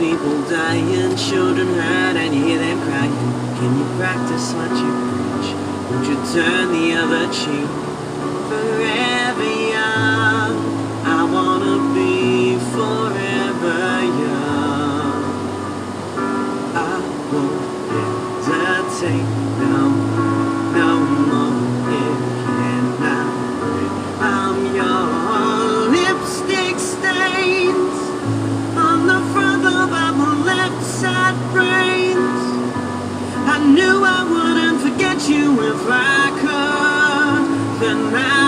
people dying, children hurt, and you hear them crying. Can you practice what you preach? Won't you turn the other cheek? Forever young, I wanna be forever young. I won't hesitate, no, no more. It cannot break. I'm your lipstick stains on the front of my left side brains. I knew I wouldn't forget you if I could. Then I